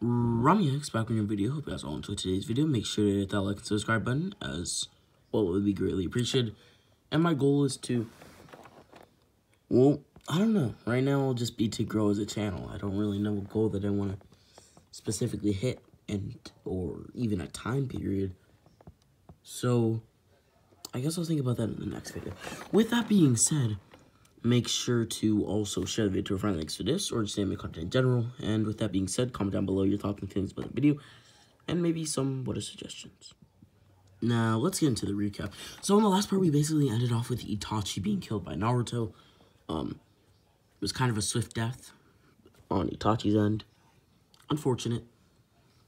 Ramya back on your video. Hope you guys all enjoyed today's video. Make sure to hit that like and subscribe button, as well, it would be greatly appreciated. And my goal is to, well, I don't know. Right now, it'll just be to grow as a channel. I don't really know a goal that I want to specifically hit, or even a time period. So, I guess I'll think about that in the next video. With that being said, make sure to also share the video to a friend thanks for this, or just anime content in general. And with that being said, comment down below your thoughts and feelings about the video, and maybe some what are suggestions. Now, let's get into the recap. So, in the last part, we basically ended off with Itachi being killed by Naruto. It was kind of a swift death on Itachi's end. Unfortunate,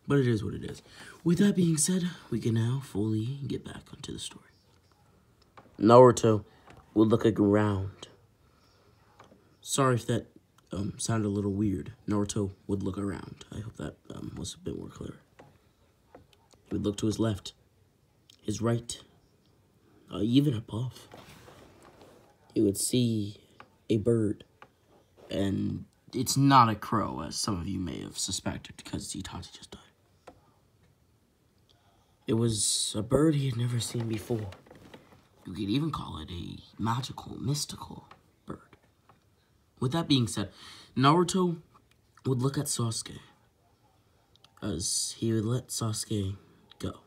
but it is what it is. With that being said, we can now fully get back onto the story. Naruto would look around. Sorry if that sounded a little weird. Naruto would look around. I hope that was a bit more clear. He would look to his left, his right, even above. He would see a bird, and it's not a crow, as some of you may have suspected, because Itachi just died. It was a bird he had never seen before. You could even call it a magical, mystical bird. With that being said, Naruto would look at Sasuke, as he would let Sasuke go.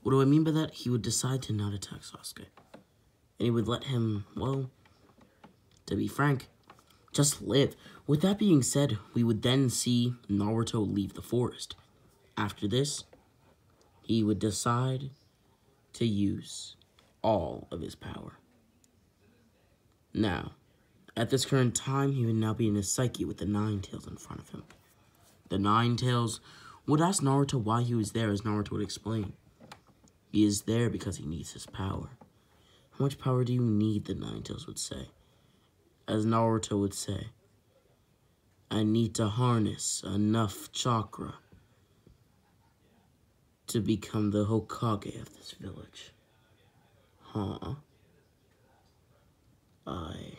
What do I mean by that? He would decide to not attack Sasuke. And he would let him, well, to be frank, just live. With that being said, we would then see Naruto leave the forest. After this, he would decide to use all of his power. Now, at this current time, he would now be in his psyche with the Nine Tails in front of him. The Nine Tails would ask Naruto why he was there, as Naruto would explain. He is there because he needs his power. How much power do you need, the Nine Tails would say. As Naruto would say, I need to harness enough chakra to become the Hokage of this village. Huh? Alright.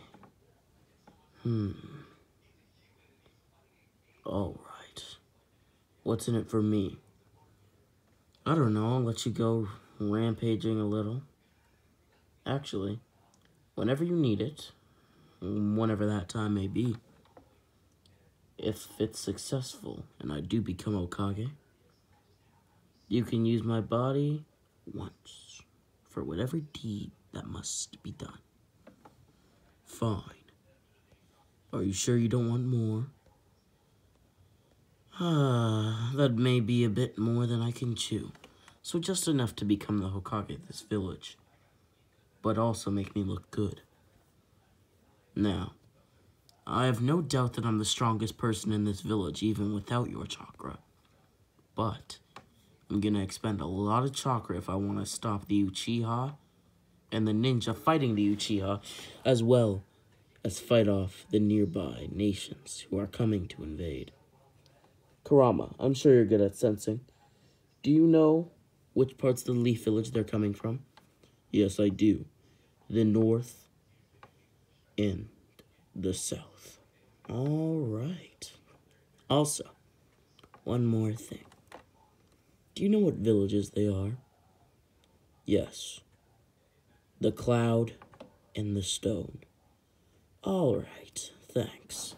What's in it for me? I don't know, I'll let you go rampaging a little. Actually, whenever you need it, whenever that time may be, if it's successful and I do become Hokage, you can use my body once for whatever deed that must be done. Fine. Are you sure you don't want more? That may be a bit more than I can chew. So just enough to become the Hokage of this village, but also make me look good. Now, I have no doubt that I'm the strongest person in this village, even without your chakra. But I'm gonna expend a lot of chakra if I want to stop the Uchiha and the ninja fighting the Uchiha, as well as fight off the nearby nations who are coming to invade. Kurama, I'm sure you're good at sensing. Do you know which parts of the Leaf Village they're coming from? Yes, I do. The north and the south. Alright. Also, one more thing. Do you know what villages they are? Yes. The Cloud and the Stone. Alright, thanks.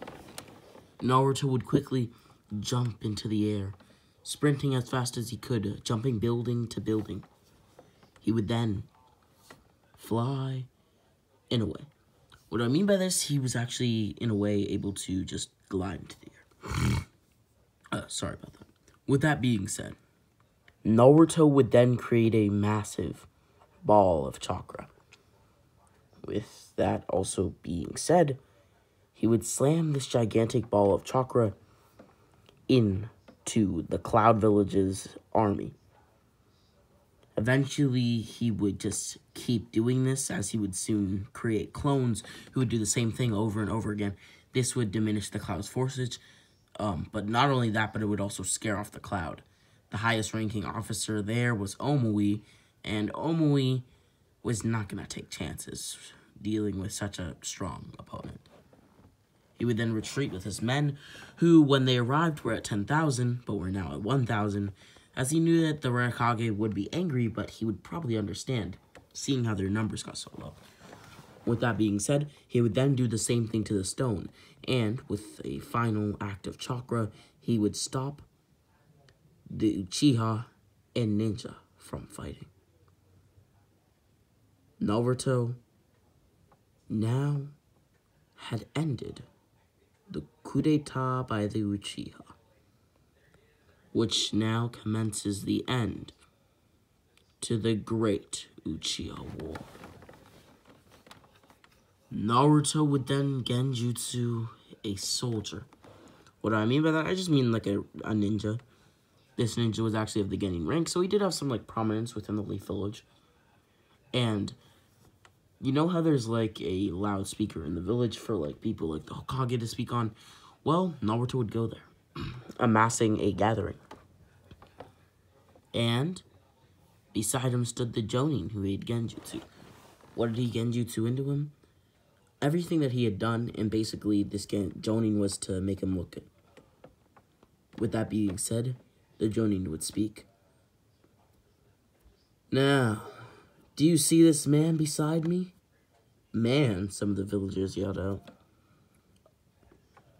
Naruto would quickly jump into the air, sprinting as fast as he could, jumping building to building. He would then fly in a way. What I mean by this, he was actually, in a way, able to just glide into the air. Sorry about that. With that being said, Naruto would then create a massive ball of chakra. With that also being said, he would slam this gigantic ball of chakra into the Cloud Village's army. Eventually, he would just keep doing this, as he would soon create clones who would do the same thing over and over again. This would diminish the Cloud's forces, but not only that, but it would also scare off the Cloud. The highest ranking officer there was Omui, and Omui was not going to take chances dealing with such a strong opponent. He would then retreat with his men, who, when they arrived, were at 10,000, but were now at 1,000, as he knew that the Raikage would be angry, but he would probably understand, seeing how their numbers got so low. With that being said, he would then do the same thing to the stone, and with a final act of chakra, he would stop the Uchiha and ninja from fighting. Naruto now had ended the coup d'etat by the Uchiha, which now commences the end to the Great Uchiha War. Naruto would then genjutsu a soldier. What do I mean by that? I just mean like a ninja. This ninja was actually of the Genin rank, so he did have some like prominence within the Leaf Village. And you know how there's like a loudspeaker in the village for like people like the Hokage to speak on? Well, Naruto would go there, amassing a gathering. And beside him stood the Jonin who he had genjutsu. What did he genjutsu into him? Everything that he had done, and basically this Jonin was to make him look good. With that being said, the Jonin would speak. Now, do you see this man beside me? Man, some of the villagers yelled out.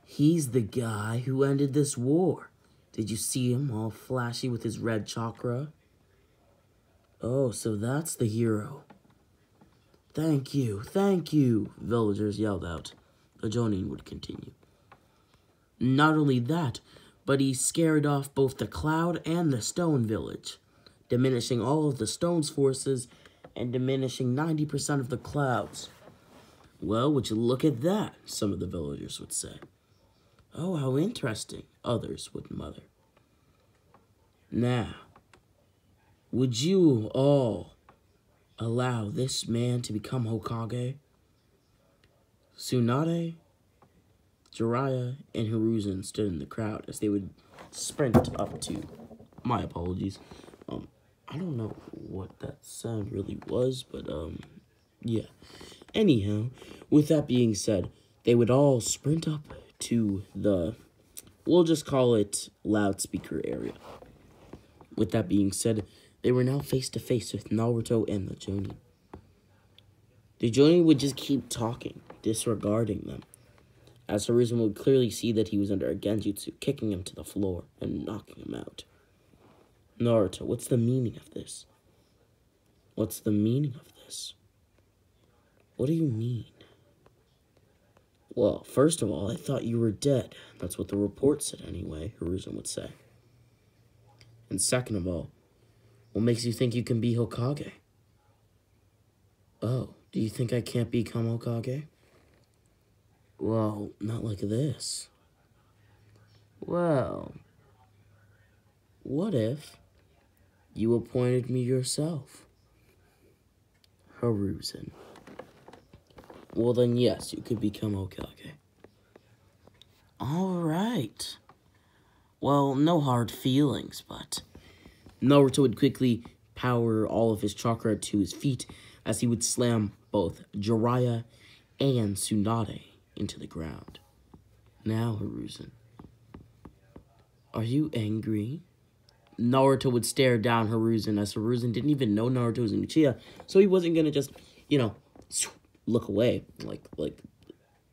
He's the guy who ended this war. Did you see him all flashy with his red chakra? Oh, so that's the hero. Thank you, villagers yelled out. The Jonin would continue. Not only that, but he scared off both the Cloud and the Stone Village, diminishing all of the Stone's forces and diminishing 90% of the Cloud's. Well, would you look at that, some of the villagers would say. Oh, how interesting, others would mutter. Now, would you all allow this man to become Hokage? Tsunade, Jiraiya, and Hiruzen stood in the crowd as they would sprint up to... My apologies. I don't know what that sound really was, but, yeah. Anyhow, with that being said, they would all sprint up to the, we'll just call it loudspeaker area. With that being said, they were now face to face with Naruto and the Jonin. The Jonin would just keep talking, disregarding them, as Hiruzen would clearly see that he was under a genjutsu, kicking him to the floor and knocking him out. Naruto, what's the meaning of this? What's the meaning of this? What do you mean? Well, first of all, I thought you were dead. That's what the report said anyway, Hiruzen would say. And second of all, what makes you think you can be Hokage? Oh, do you think I can't become Hokage? Well, not like this. Well, what if you appointed me yourself? Hiruzen. Well then, yes, you could become Hokage. Alright. Well, no hard feelings, but... Naruto would quickly power all of his chakra to his feet as he would slam both Jiraiya and Tsunade into the ground. Now, Hiruzen, are you angry? Naruto would stare down Hiruzen as Hiruzen didn't even know Naruto was an Uchiha, so he wasn't gonna just, look away like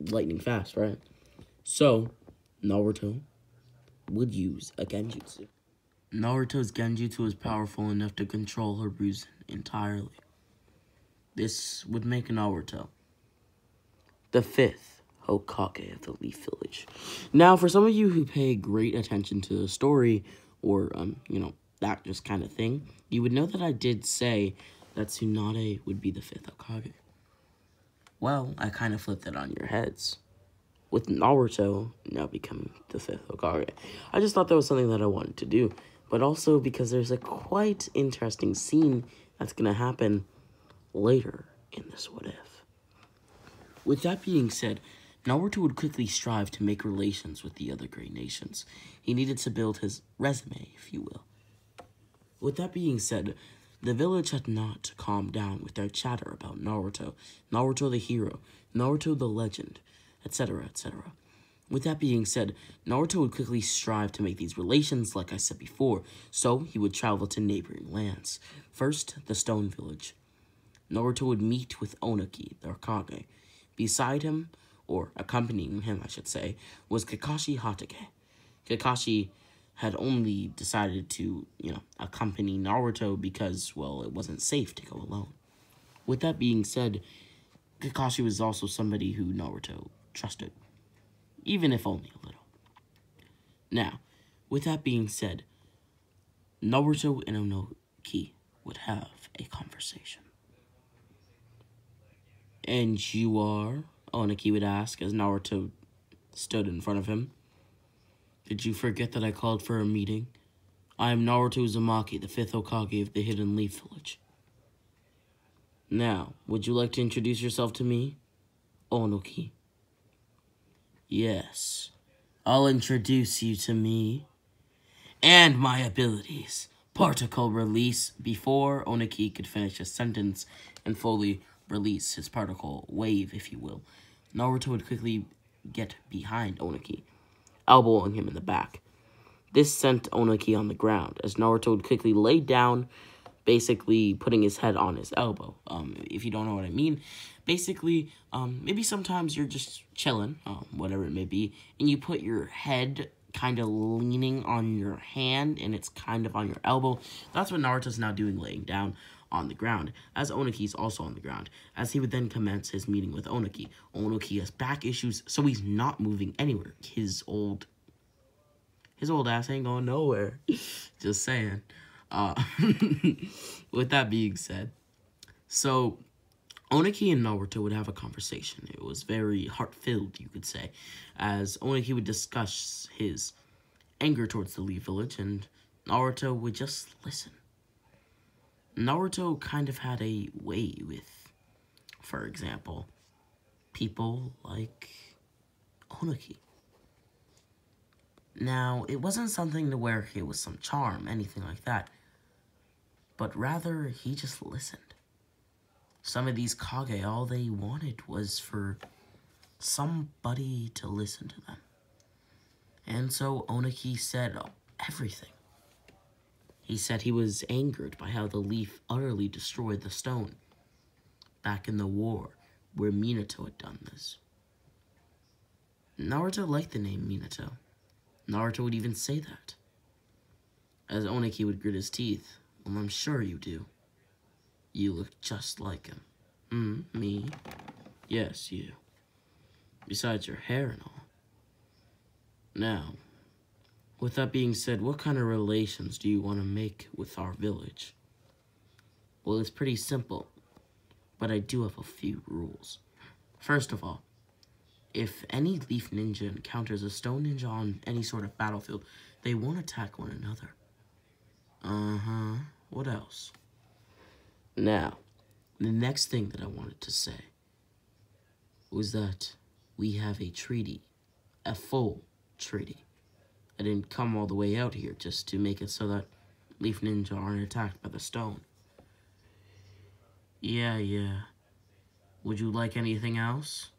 lightning fast, right? So, Naruto would use a genjutsu. Naruto's genjutsu was powerful enough to control Hiruzen entirely. This would make Naruto the 5th Hokage of the Leaf Village. Now, for some of you who pay great attention to the story, or, that just kind of thing, you would know that I did say that Tsunade would be the 5th Hokage. Well, I kind of flipped it on your heads, with Naruto now becoming the 5th Hokage. I just thought that was something that I wanted to do, but also because there's a quite interesting scene that's going to happen later in this What If. With that being said, Naruto would quickly strive to make relations with the other great nations. He needed to build his resume, if you will. With that being said, the village had not calmed down with their chatter about Naruto, Naruto the hero, Naruto the legend, etc., etc. With that being said, Naruto would quickly strive to make these relations, like I said before, so he would travel to neighboring lands. First, the Stone Village. Naruto would meet with Onoki, the Hokage. Beside him, or accompanying him, I should say, was Kakashi Hatake. Kakashi had only decided to, accompany Naruto because, well, it wasn't safe to go alone. With that being said, Kakashi was also somebody who Naruto trusted, even if only a little. Now, with that being said, Naruto and Onoki would have a conversation. "And you are?" Onoki would ask as Naruto stood in front of him. "Did you forget that I called for a meeting? I am Naruto Uzumaki, the 5th Hokage of the Hidden Leaf Village. Now, would you like to introduce yourself to me, Onoki?" "Yes, I'll introduce you to me and my abilities." Particle release. Before Onoki could finish his sentence and fully release his particle wave, if you will, Naruto would quickly get behind Onoki, elbowing him in the back. This sent Onoki on the ground, as Naruto would quickly lay down, basically putting his head on his elbow. If you don't know what I mean, basically, maybe sometimes you're just chilling, whatever it may be, and you put your head kind of leaning on your hand, and it's kind of on your elbow. That's what Naruto's now doing, laying down on the ground, as Onoki's also on the ground, as he would then commence his meeting with Onoki. Onoki has back issues, so he's not moving anywhere. His old ass ain't going nowhere. Just saying. With that being said, so Onoki and Naruto would have a conversation. It was very heart-filled, you could say, as Onoki would discuss his anger towards the Leaf Village, and Naruto would just listen. Naruto kind of had a way with, for example, people like Onoki. Now, it wasn't something to where it was some charm, anything like that, but rather he just listened. Some of these Kage, all they wanted was for somebody to listen to them. And so Onoki said everything. He said he was angered by how the leaf utterly destroyed the stone back in the war where Minato had done this. Naruto liked the name Minato. Naruto would even say that, as Onoki would grit his teeth. "Well, I'm sure you do. You look just like him." Me? Yes, you. Besides your hair and all. Now, with that being said, what kind of relations do you want to make with our village? Well, it's pretty simple, but I do have a few rules. First of all, if any leaf ninja encounters a stone ninja on any sort of battlefield, they won't attack one another. What else? Now, the next thing that I wanted to say was that we have a treaty, a full treaty. I didn't come all the way out here just to make it so that Leaf Ninja aren't attacked by the stone. Yeah. Would you like anything else?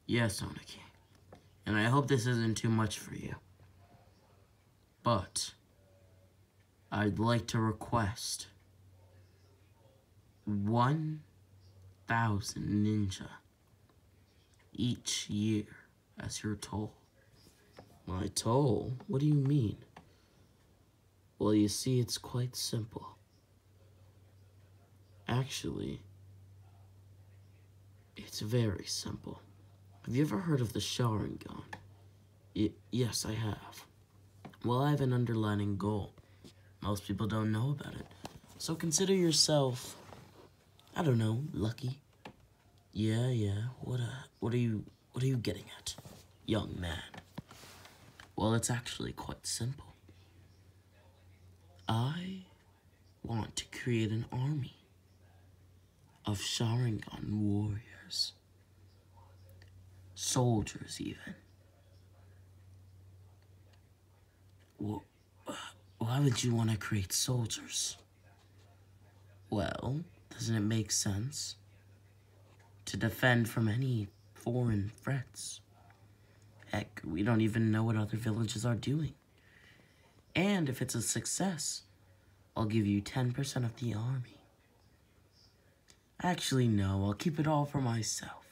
Yes, Onoki. And I hope this isn't too much for you. But I'd like to request 1,000 ninja each year as your toll. My toll? What do you mean? Well, you see, it's quite simple. Actually, it's very simple. Have you ever heard of the Sharingan? Yes, I have. Well, I have an underlining goal. Most people don't know about it. So consider yourself, I don't know, lucky. Yeah. What are you getting at, young man? Well, it's actually quite simple. I want to create an army of Sharingan warriors. Soldiers, even. Why would you want to create soldiers? Well, doesn't it make sense? To defend from any foreign threats. Heck, we don't even know what other villages are doing. And if it's a success, I'll give you 10% of the army. Actually, no, I'll keep it all for myself.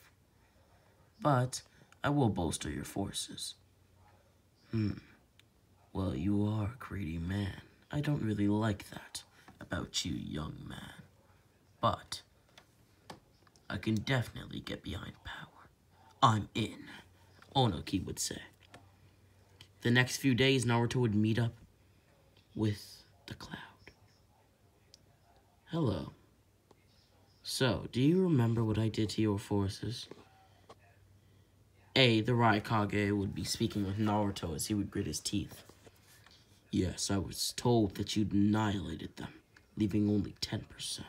But I will bolster your forces. Well, you are a greedy man. I don't really like that about you, young man. But I can definitely get behind power. I'm in, Onoki would say. The next few days, Naruto would meet up with the Cloud. Hello. So, do you remember what I did to your forces? The Raikage would be speaking with Naruto as he would grit his teeth. Yes, I was told that you'd annihilated them, leaving only 10%.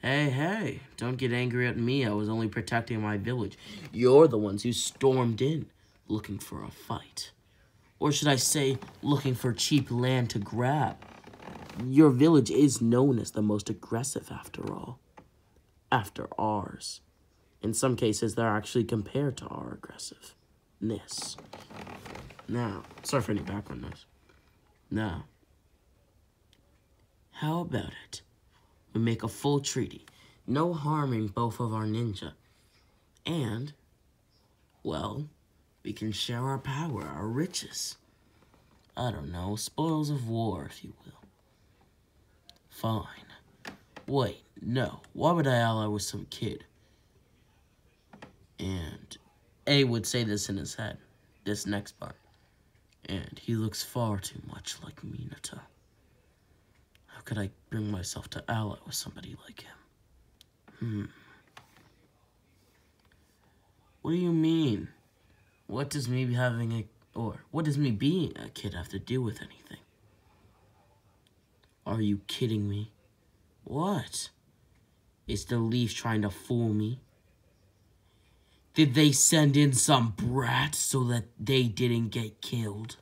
Hey, don't get angry at me. I was only protecting my village. You're the ones who stormed in, looking for a fight. Or should I say, looking for cheap land to grab. Your village is known as the most aggressive, after all. After ours. In some cases, they're actually compared to our aggressiveness. Now, sorry for any background noise. Now, how about it? We make a full treaty. No harming both of our ninja. And, well, we can share our power, our riches. I don't know, spoils of war, if you will. Fine. Wait, no. Why would I ally with some kid? And A would say this in his head, this next part. And he looks far too much like Minato. How could I bring myself to ally with somebody like him? What do you mean? What does me being a kid have to do with anything? Are you kidding me? What? Is the Leaf trying to fool me? Did they send in some brat so that they didn't get killed?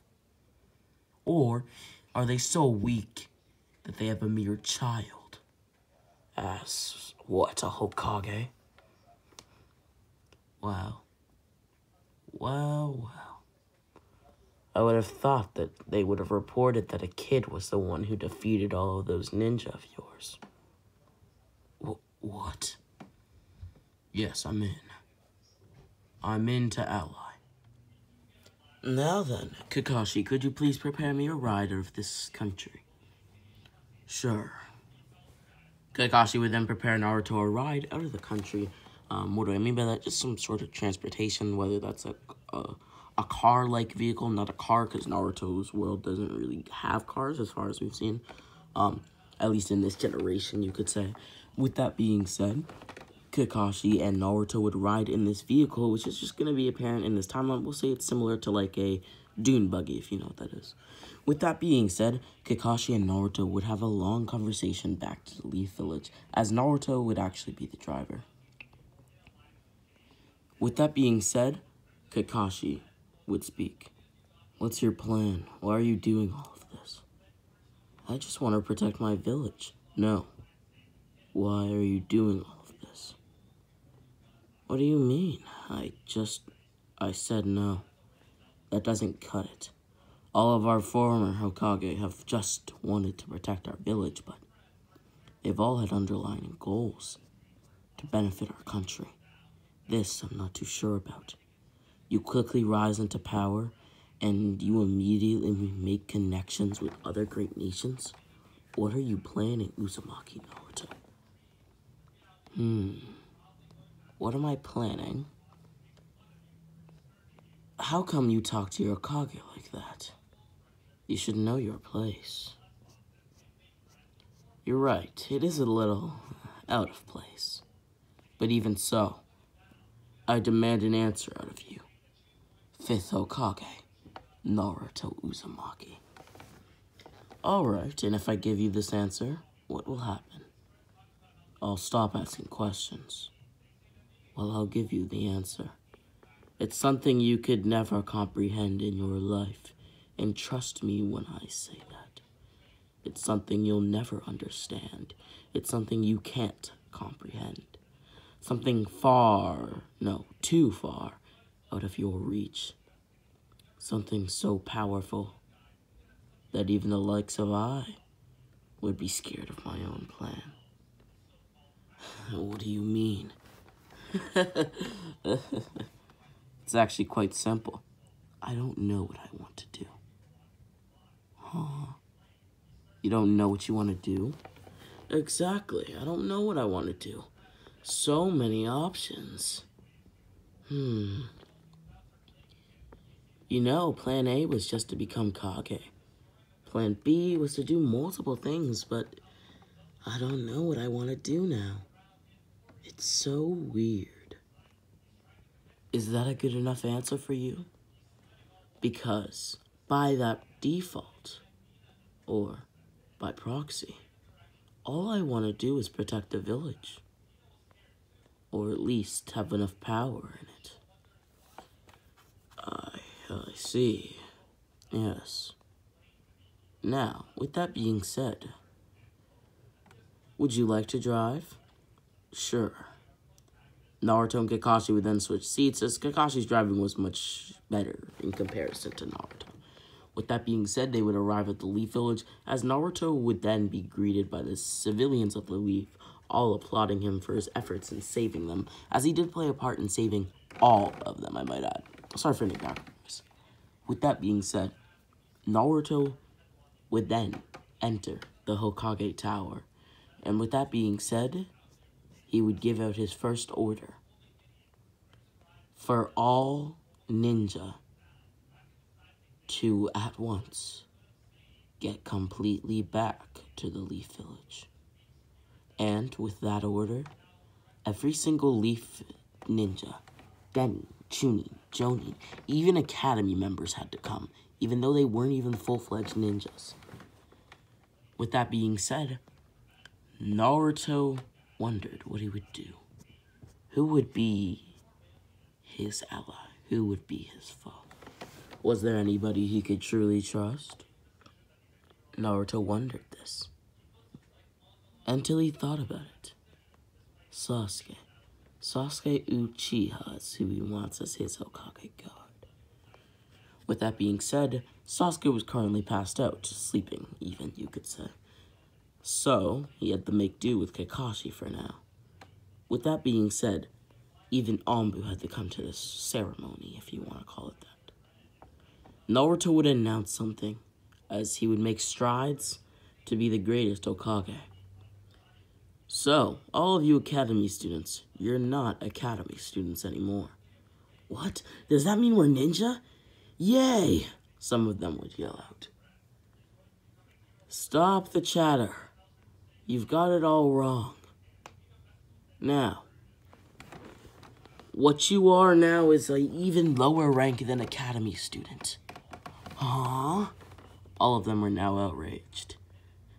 Or are they so weak that they have a mere child? As what, a Hokage? Wow. Well. I would have thought that they would have reported that a kid was the one who defeated all of those ninja of yours. What? Yes, I'm in. I'm in to ally. Now then, Kakashi, could you please prepare me a ride out of this country? Sure. Kakashi would then prepare Naruto a ride out of the country. What do I mean by that? Just some sort of transportation, whether that's a car-like vehicle, not a car, because Naruto's world doesn't really have cars as far as we've seen. At least in this generation, you could say. With that being said, Kakashi and Naruto would ride in this vehicle, which is just going to be apparent in this timeline. We'll say it's similar to like a dune buggy, if you know what that is. With that being said, Kakashi and Naruto would have a long conversation back to the Leaf Village, as Naruto would actually be the driver. With that being said, Kakashi would speak. What's your plan? Why are you doing all of this? I just want to protect my village. No. Why are you doing all of this? What do you mean? I said no. That doesn't cut it. All of our former Hokage have just wanted to protect our village, but they've all had underlying goals to benefit our country. This I'm not too sure about. You quickly rise into power, and you immediately make connections with other great nations? What are you planning, Uzumaki Naruto? What am I planning? How come you talk to your Kage like that? You should know your place. You're right, it is a little out of place. But even so, I demand an answer out of you. 5th Hokage, Naruto Uzumaki. Alright, and if I give you this answer, what will happen? I'll stop asking questions. Well, I'll give you the answer. It's something you could never comprehend in your life, and trust me when I say that. It's something you'll never understand. It's something you can't comprehend. Something too far out of your reach. Something so powerful that even the likes of I would be scared of my own plan. What do you mean? It's actually quite simple. I don't know what I want to do. Huh? You don't know what you want to do? Exactly. I don't know what I want to do. So many options. You know, plan A was just to become Kage. Plan B was to do multiple things, but I don't know what I want to do now. It's so weird. Is that a good enough answer for you? Because by that default, or by proxy, all I want to do is protect the village. Or at least have enough power in it. I see. Yes. Now, with that being said, would you like to drive? Sure. Naruto and Kakashi would then switch seats, as Kakashi's driving was much better in comparison to Naruto. With that being said, they would arrive at the Leaf Village, as Naruto would then be greeted by the civilians of the Leaf, all applauding him for his efforts in saving them, as he did play a part in saving all of them, I might add. Sorry for any background noise. With that being said, Naruto would then enter the Hokage Tower, and with that being said, he would give out his first order for all ninja to at once get completely back to the Leaf Village. And with that order, every single Leaf ninja, Genin, Chunin, Jonin, even Academy members had to come, even though they weren't even full-fledged ninjas. With that being said, Naruto wondered what he would do. Who would be his ally? Who would be his foe? Was there anybody he could truly trust? Naruto wondered this. Until he thought about it. Sasuke. Sasuke Uchiha is who he wants as his Hokage guard. With that being said, Sasuke was currently passed out, sleeping even, you could say. So, he had to make do with Kakashi for now. With that being said, even Anbu had to come to this ceremony, if you want to call it that. Naruto would announce something, as he would make strides to be the greatest Hokage. So, all of you Academy students, you're not Academy students anymore. What? Does that mean we're ninja? Yay! Some of them would yell out. Stop the chatter. You've got it all wrong. Now, what you are now is an even lower rank than Academy student. Huh? All of them were now outraged.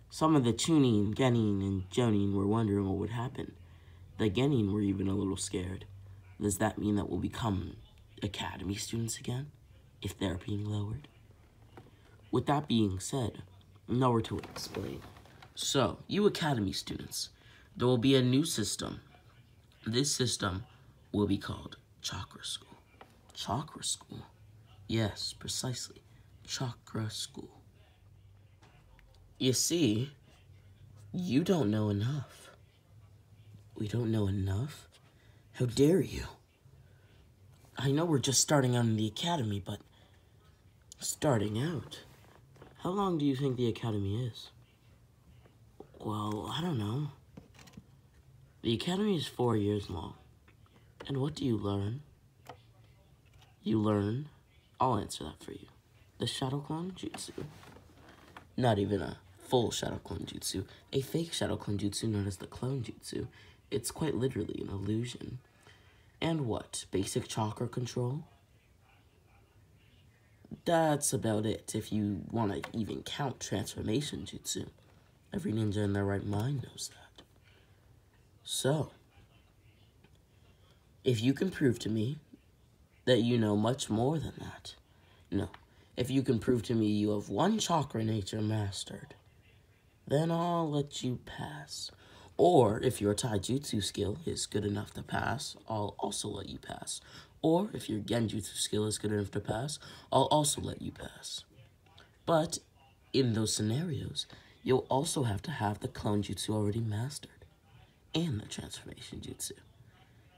Some of the Chunin, Genin, and Jonin were wondering what would happen. The Genin were even a little scared. Does that mean that we'll become Academy students again, if they're being lowered? With that being said, Naruto would explain. So, you Academy students, there will be a new system. This system will be called Chakra School. Chakra School? Yes, precisely. Chakra School. You see, you don't know enough. We don't know enough? How dare you? I know we're just starting out in the academy, but starting out? How long do you think the academy is? Well, I don't know. The academy is 4 years long. And what do you learn? You learn, I'll answer that for you, the Shadow Clone Jutsu. Not even a full Shadow Clone Jutsu, a fake Shadow Clone Jutsu known as the Clone Jutsu. It's quite literally an illusion. And what? Basic chakra control? That's about it, if you want to even count transformation jutsu. Every ninja in their right mind knows that. So, if you can prove to me that you know much more than that, no, if you can prove to me you have one chakra nature mastered, then I'll let you pass. Or, if your taijutsu skill is good enough to pass, I'll also let you pass. Or, if your genjutsu skill is good enough to pass, I'll also let you pass. But, in those scenarios, you'll also have to have the clone jutsu already mastered, and the transformation jutsu.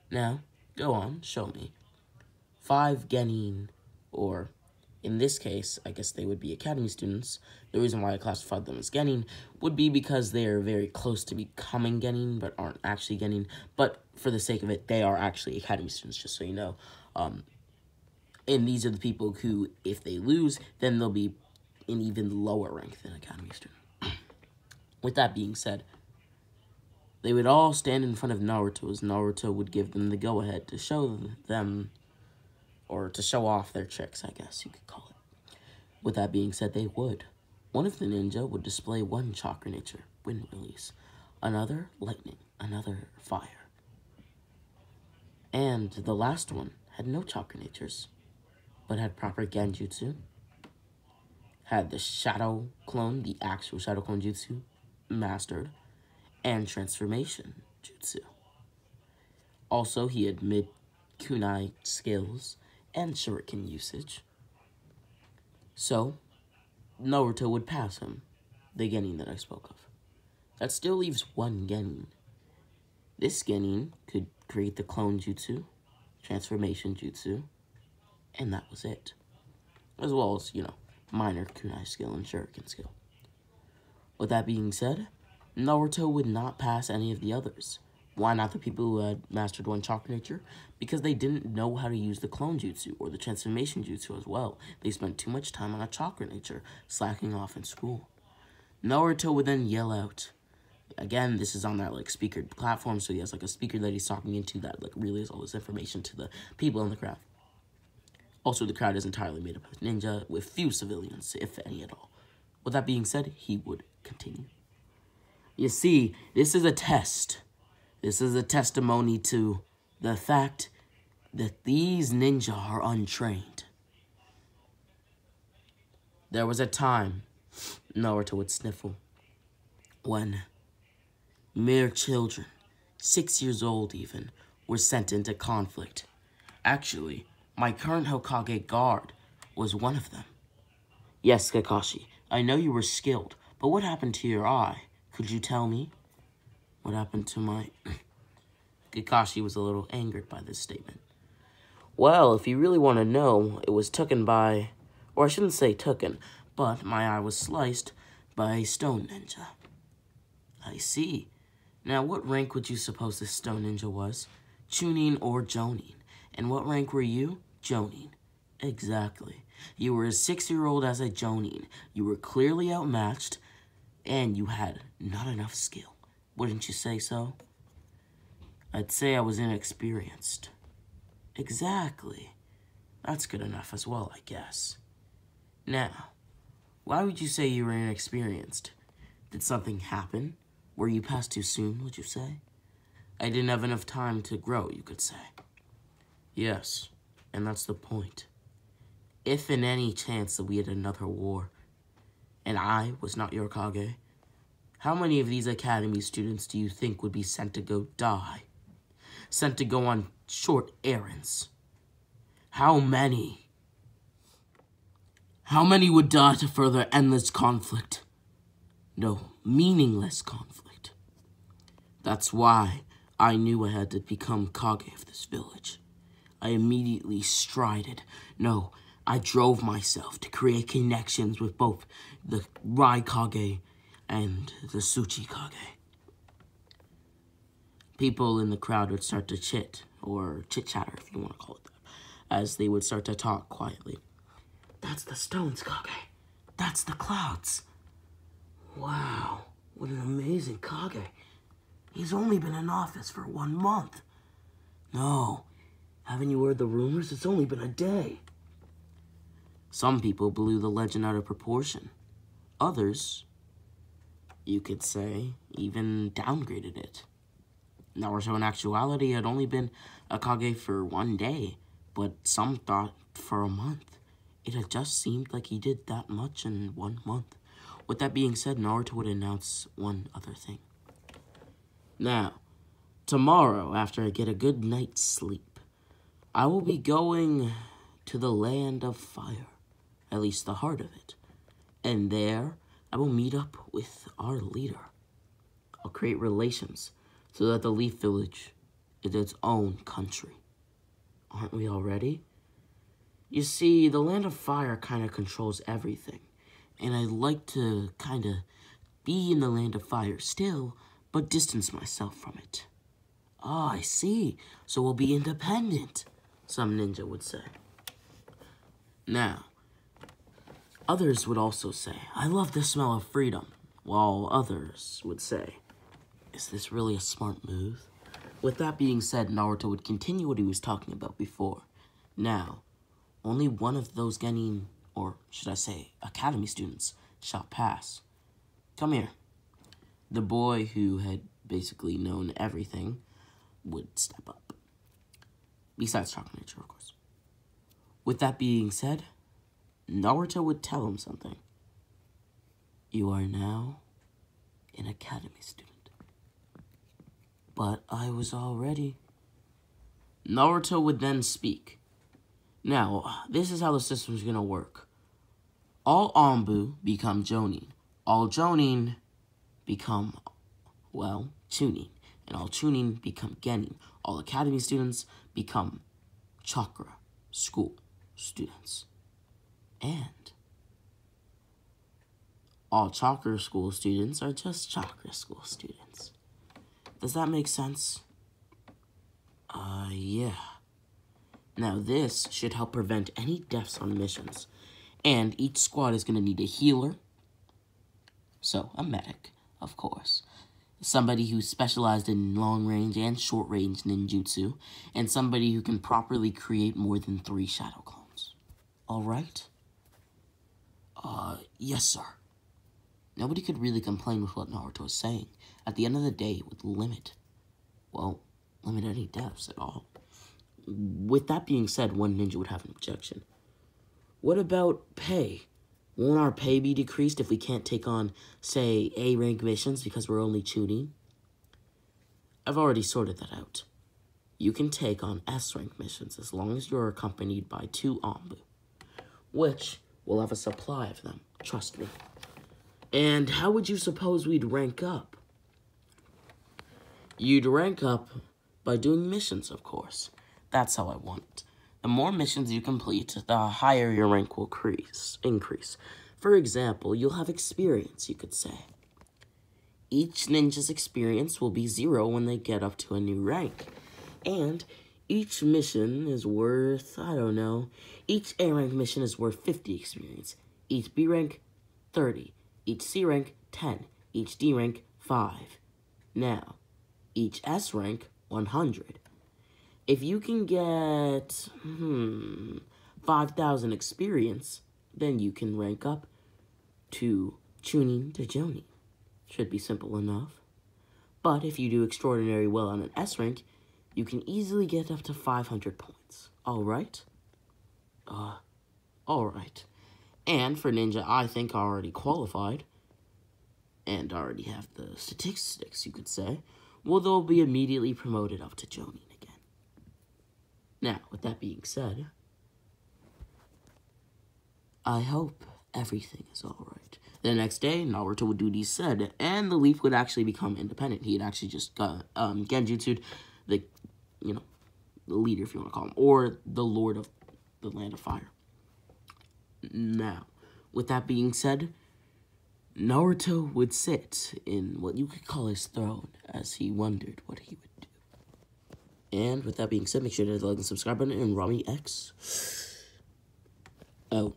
Now, go on, show me. 5 genin, or in this case, I guess they would be academy students. The reason why I classified them as genin would be because they are very close to becoming genin, but aren't actually genin. But for the sake of it, they are actually academy students, just so you know. And these are the people who, if they lose, then they'll be in even lower rank than academy student. With that being said, they would all stand in front of Naruto, as Naruto would give them the go-ahead to show them, or to show off their tricks, I guess you could call it. With that being said, they would. One of the ninja would display one chakra nature, wind release, another lightning, another fire. And the last one had no chakra natures, but had proper genjutsu, had the shadow clone, the actual shadow clone jutsu, mastered, and transformation jutsu. Also, he had mid-kunai skills and shuriken usage. So, Naruto would pass him, the genin that I spoke of. That still leaves one genin. This genin could create the clone jutsu, transformation jutsu, and that was it. As well as, minor kunai skill and shuriken skill. With that being said, Naruto would not pass any of the others. Why not the people who had mastered one chakra nature? Because they didn't know how to use the clone jutsu or the transformation jutsu as well. They spent too much time on a chakra nature, slacking off in school. Naruto would then yell out. Again, this is on that speaker platform, so he has a speaker that he's talking into that relays all this information to the people in the crowd. Also, the crowd is entirely made up of ninja, with few civilians, if any at all. With that being said, he would continue. You see, this is a test. This is a testimony to the fact that these ninja are untrained. There was a time, Naruto would sniffle, when mere children, 6 years old even, were sent into conflict. Actually, my current Hokage guard was one of them. Yes, Kakashi, I know you were skilled, but what happened to your eye? Could you tell me? What happened to my... Kakashi was a little angered by this statement. Well, if you really want to know, it was taken by... Or I shouldn't say taken, but my eye was sliced by a stone ninja. I see. Now, what rank would you suppose this stone ninja was? Chunin or Jonin? And what rank were you? Jonin. Exactly. You were a 6-year-old as a Jonin. You were clearly outmatched, and you had not enough skill. Wouldn't you say so? I'd say I was inexperienced. Exactly. That's good enough as well, I guess. Now, why would you say you were inexperienced? Did something happen? Were you passed too soon, would you say? I didn't have enough time to grow, you could say. Yes, and that's the point. If in any chance that we had another war, and I was not your Kage, how many of these academy students do you think would be sent to go die? Sent to go on short errands? How many? How many would die to further endless conflict? No, meaningless conflict. That's why I knew I had to become Kage of this village. I immediately strided. No, I drove myself to create connections with both the Raikage and the Tsuchikage. People in the crowd would start to chit-chatter, if you want to call it that, as they would start to talk quietly. That's the stones, Kage. That's the clouds. Wow, what an amazing Kage. He's only been in office for 1 month. No, haven't you heard the rumors? It's only been a day. Some people blew the legend out of proportion. Others, you could say, even downgraded it. Naruto, in actuality, had only been a Kage for 1 day, but some thought for a month. It had just seemed like he did that much in 1 month. With that being said, Naruto would announce one other thing. Now, tomorrow, after I get a good night's sleep, I will be going to the land of fire, at least the heart of it. And there, I will meet up with our leader. I'll create relations so that the Leaf Village is its own country. Aren't we all ready? You see, the land of fire kind of controls everything. And I'd like to kind of be in the land of fire still, but distance myself from it. Ah, I see. So we'll be independent, some ninja would say. Now, others would also say, I love the smell of freedom, while others would say, is this really a smart move? With that being said, Naruto would continue what he was talking about before. Now, only one of those genin, or should I say, academy students, shall pass. Come here. The boy who had basically known everything would step up. Besides Chocolate Nature, of course. With that being said, Naruto would tell him something. You are now an academy student. But I was already. Naruto would then speak. Now, this is how the system is going to work. All Anbu become Jonin. All Jonin become, well, Chunin. And all Chunin become Genin. All academy students become Chakra school students. And all Chakra school students are just Chakra school students. Does that make sense? Yeah. Now this should help prevent any deaths on missions. And each squad is going to need a healer. So, a medic, of course. Somebody who's specialized in long-range and short-range ninjutsu. And somebody who can properly create more than 3 shadow clones. Alright? Yes, sir. Nobody could really complain with what Naruto is saying. At the end of the day, it would limit any deaths at all. With that being said, one ninja would have an objection. What about pay? Won't our pay be decreased if we can't take on, say, A-rank missions because we're only Chunin? I've already sorted that out. You can take on S-rank missions as long as you're accompanied by 2 Anbu, which will have a supply of them, trust me. And how would you suppose we'd rank up? You'd rank up by doing missions, of course. That's how I want it. The more missions you complete, the higher your rank will increase. For example, you'll have experience, you could say. Each ninja's experience will be 0 when they get up to a new rank. And each mission is worth, each A rank mission is worth 50 experience. Each B rank, 30. Each C rank, 10. Each D rank, 5. Now, each S rank, 100. If you can get, 5,000 experience, then you can rank up to Chunin to Jonin. Should be simple enough. But if you do extraordinarily well on an S rank, you can easily get up to 500 points. Alright? Alright. And for ninja, I think I already qualified, and already have the statistics, you could say, well, they'll be immediately promoted up to Jonin again. Now, with that being said, I hope everything is alright. The next day, Naruto would do what he said, and the Leaf would actually become independent. He had actually just got genjutsu'd the leader, if you want to call him, or the Lord of the Land of Fire. Now, with that being said, Naruto would sit in what you could call his throne as he wondered what he would do. And with that being said, make sure to hit the like and subscribe button and Rami X. Oh.